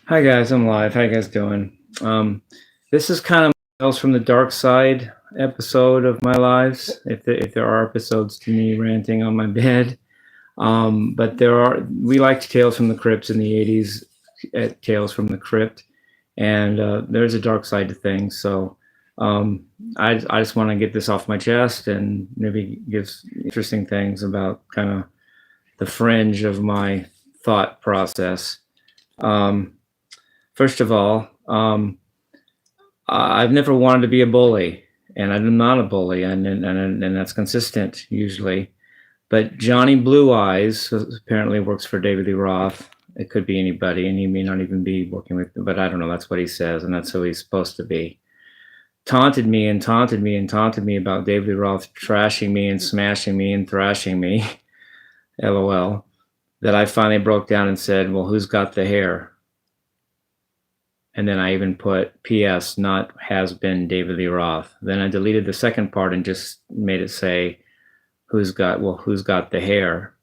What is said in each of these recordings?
Hi guys, I'm live. How you guys doing? This is kind of Tales from the Dark Side episode of my lives. If there are episodes to me ranting on my bed, but we liked Tales from the Crypts in the '80s, at Tales from the Crypt, and there's a dark side to things. So I just want to get this off my chest and maybe give interesting things about kind of the fringe of my thought process. Um, First of all, I've never wanted to be a bully, and I'm not a bully, and that's consistent usually. But Johnny Blue Eyes apparently works for David Lee Roth. It could be anybody, and he may not even be working with, but I don't know. That's what he says, and that's who he's supposed to be. Taunted me and taunted me and taunted me about David Lee Roth trashing me and smashing me and thrashing me. LOL. That I finally broke down and said, "Well, who's got the hair?" And then I even put PS, not has been David Lee Roth. Then I deleted the second part and just made it say, who's got the hair?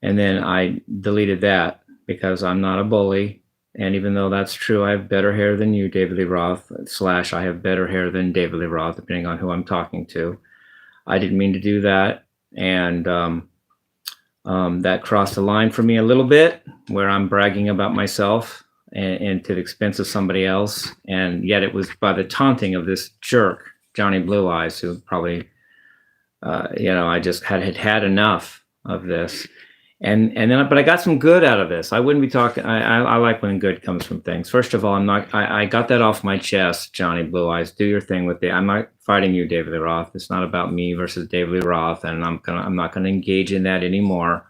And then I deleted that because I'm not a bully. And even though that's true, I have better hair than you, David Lee Roth, / I have better hair than David Lee Roth, depending on who I'm talking to. I didn't mean to do that. And that crossed the line for me a little bit, where I'm bragging about myself and to the expense of somebody else. And yet it was by the taunting of this jerk, Johnny Blue Eyes, who probably, I just had enough of this. But I got some good out of this. I wouldn't be talking, I like when good comes from things. First of all, I got that off my chest, Johnny Blue Eyes. Do your thing with it. I'm not fighting you, David Lee Roth. It's not about me versus David Lee Roth, and I'm not gonna engage in that anymore.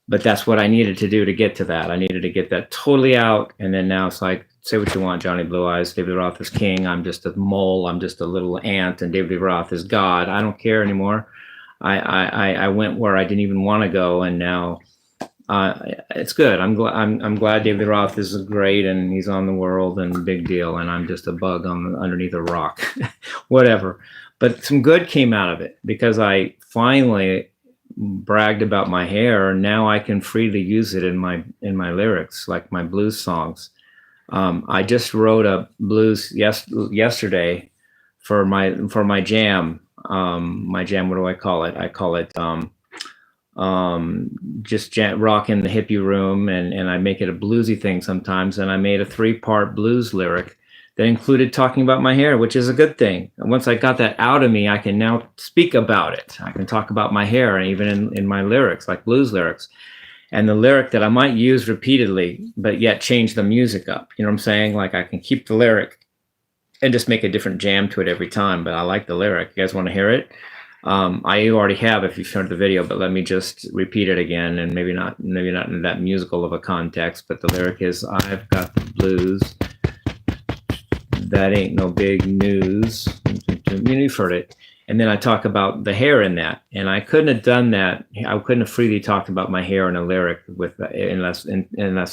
But that's what I needed to do to get to that. I needed to get that totally out. And then now it's like, say what you want, Johnny Blue Eyes. David Lee Roth is king. I'm just a mole. I'm just a little ant. And David Lee Roth is God. I don't care anymore. I went where I didn't even want to go. And now it's good. I'm glad David Lee Roth is great and he's on the world and big deal. And I'm just a bug underneath a rock, whatever. But some good came out of it because I finally bragged about my hair. Now I can freely use it in my lyrics, like my blues songs. I just wrote a blues yesterday for my jam. My jam, what do I call it? I call it just rock in the hippie room, and I make it a bluesy thing sometimes. And I made a 3-part blues lyric that included talking about my hair, which is a good thing. And once I got that out of me, I can now speak about it. I can talk about my hair, and even in my lyrics, like blues lyrics. And the lyric that I might use repeatedly, but yet change the music up. You know what I'm saying? Like I can keep the lyric and just make a different jam to it every time, but I like the lyric. You guys want to hear it? I already have if you've heard the video, but let me just repeat it again, and maybe not in that musical of a context, but the lyric is, I've got the blues. That ain't no big news. You've heard it. And then I talk about the hair in that. And I couldn't have done that. I couldn't have freely talked about my hair in a lyric unless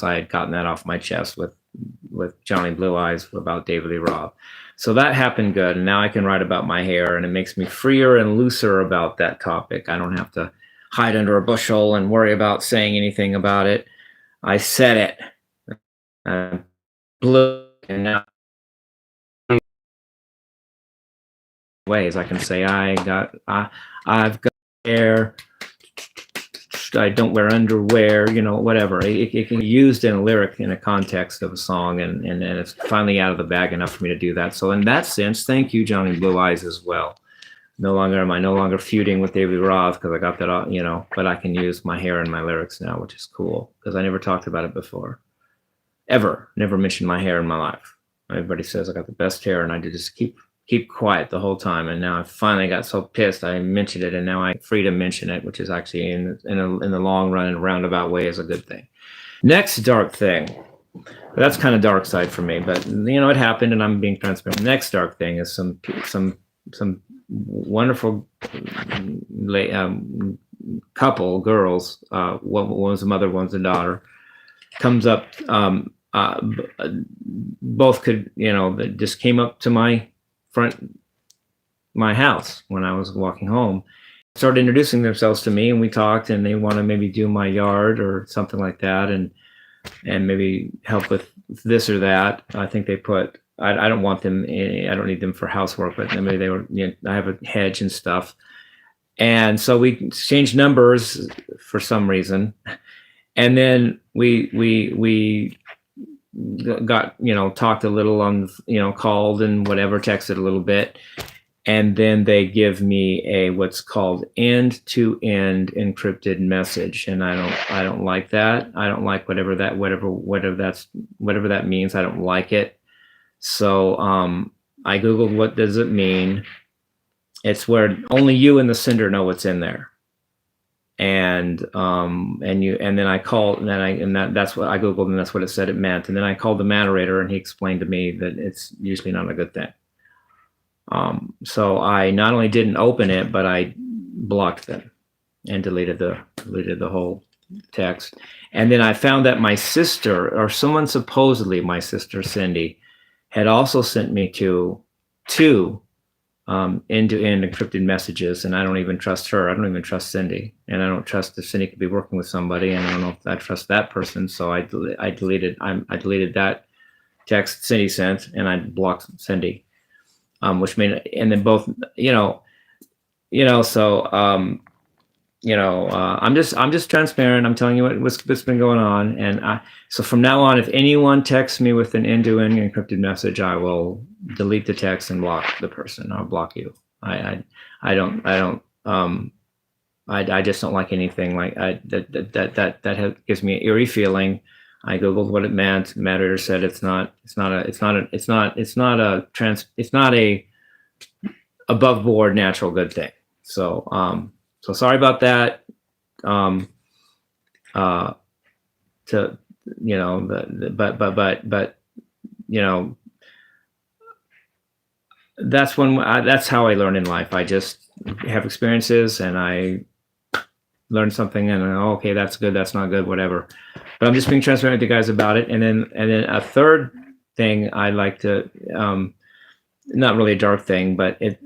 I had gotten that off my chest with Johnny Blue Eyes about David Lee Roth. So that happened good. And now I can write about my hair, and it makes me freer and looser about that topic. I don't have to hide under a bushel and worry about saying anything about it. I said it. Blue, and now ways I can say I've got hair, I don't wear underwear, whatever. It can be used in a lyric in a context of a song, and it's finally out of the bag enough for me to do that. So in that sense, thank you, Johnny Blue Eyes, as well. Am I no longer feuding with David Roth because I got that, but I can use my hair in my lyrics now, which is cool because I never talked about it before. Never mentioned my hair in my life. Everybody says I got the best hair, and I just keep quiet the whole time. And now I finally got so pissed I mentioned it, and now I'm free to mention it, which is actually in the long run, in a roundabout way, is a good thing. Next dark thing. That's kind of dark side for me, but it happened, and I'm being transparent. Next dark thing is some wonderful couple girls. One's a mother, one's a daughter. Comes up. Both could, that just came up to my house when I was walking home, started introducing themselves to me, and we talked, and they want to maybe do my yard or something like that. And and maybe help with this or that. I think they put. I don't want them. I don't need them for housework, but maybe they were. I have a hedge and stuff, and so we exchanged numbers for some reason, and then we got talked a little on called and whatever, texted a little bit, and then they give me a what's called end-to-end encrypted message, and I don't like that. I don't like whatever that means. I don't like it. So I googled what does it mean. It's where only you and the sender know what's in there. And then I called, and that's what I googled, and that's what it said it meant. And then I called the moderator, and he explained to me that it's usually not a good thing. So I not only didn't open it, but I blocked them and deleted the whole text. And then I found that my sister, or someone, supposedly my sister Cindy, had also sent me two end-to-end encrypted messages, and I don't even trust her. I don't even trust Cindy, and I don't trust that Cindy could be working with somebody, and I don't know if I trust that person. So I deleted that text Cindy sent, and I blocked Cindy, which made, and then both, so I'm just transparent. I'm telling you what's been going on, and so from now on, if anyone texts me with an end-to-end encrypted message, I will delete the text and block the person. I'll block you. I just don't like anything like that gives me an eerie feeling. I googled what it meant. The moderator said it's not a above board natural good thing. So so sorry about that. That's how I learn in life. I just have experiences, and I learn something, and okay, that's good, that's not good, whatever. But I'm just being transparent with you guys about it. And then a third thing I like to, not really a dark thing, but it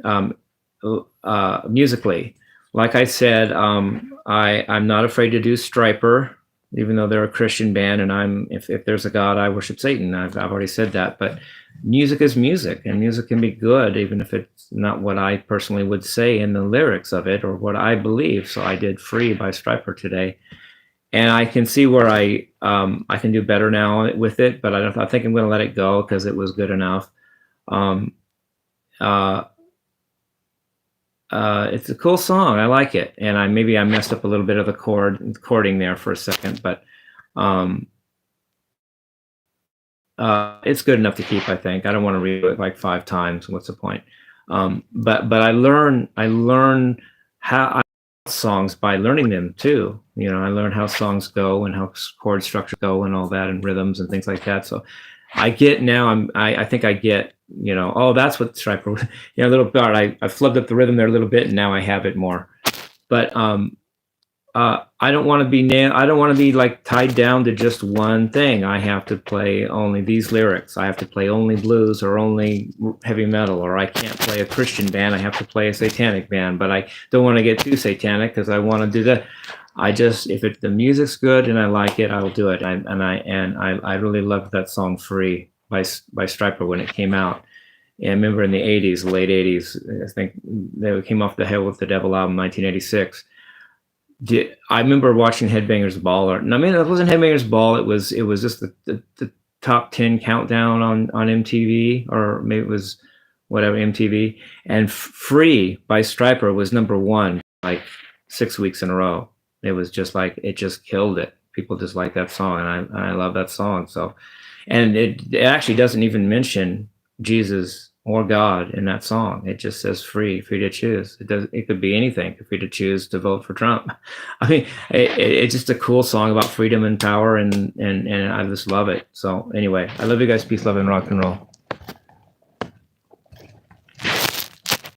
musically. Like I said, I'm not afraid to do Stryper, even though they're a Christian band, and if there's a God, I worship Satan. I've already said that, but music is music, and music can be good, even if it's not what I personally would say in the lyrics of it or what I believe. So I did Free by Stryper today, and I can see where I can do better now with it, but I think I'm going to let it go because it was good enough. It's a cool song. I like it, and maybe I messed up a little bit of the chording there for a second, but it's good enough to keep. I think I don't want to read it like 5 times. What's the point? But I learn how songs by learning them too. I learn how songs go and how chord structure go and all that, and rhythms and things like that. So I get now. I think I get. Oh, that's what Stryper. A little bit. I flubbed up the rhythm there a little bit, and now I have it more. But I don't want to be I don't want to be like tied down to just one thing. I have to play only these lyrics. I have to play only blues or only heavy metal, or I can't play a Christian band. I have to play a satanic band, but I don't want to get too satanic because I want to do that. If the music's good and I like it, I will do it. I really loved that song "Free" by Stryper when it came out. And I remember in the 80s, late 80s, I think they came off the Hell with the Devil album, 1986. I remember watching Headbangers Ball, it wasn't Headbangers Ball. It was just the top 10 countdown on MTV, or maybe it was whatever MTV. And "Free" by Stryper was #1 like 6 weeks in a row. It was just like, it just killed it. People just like that song, and I love that song. So, and it actually doesn't even mention Jesus or God in that song. It just says free to choose. It could be anything. Free to choose to vote for Trump. I mean, it's just a cool song about freedom and power, and I just love it. So anyway, I love you guys. Peace, love, and rock and roll.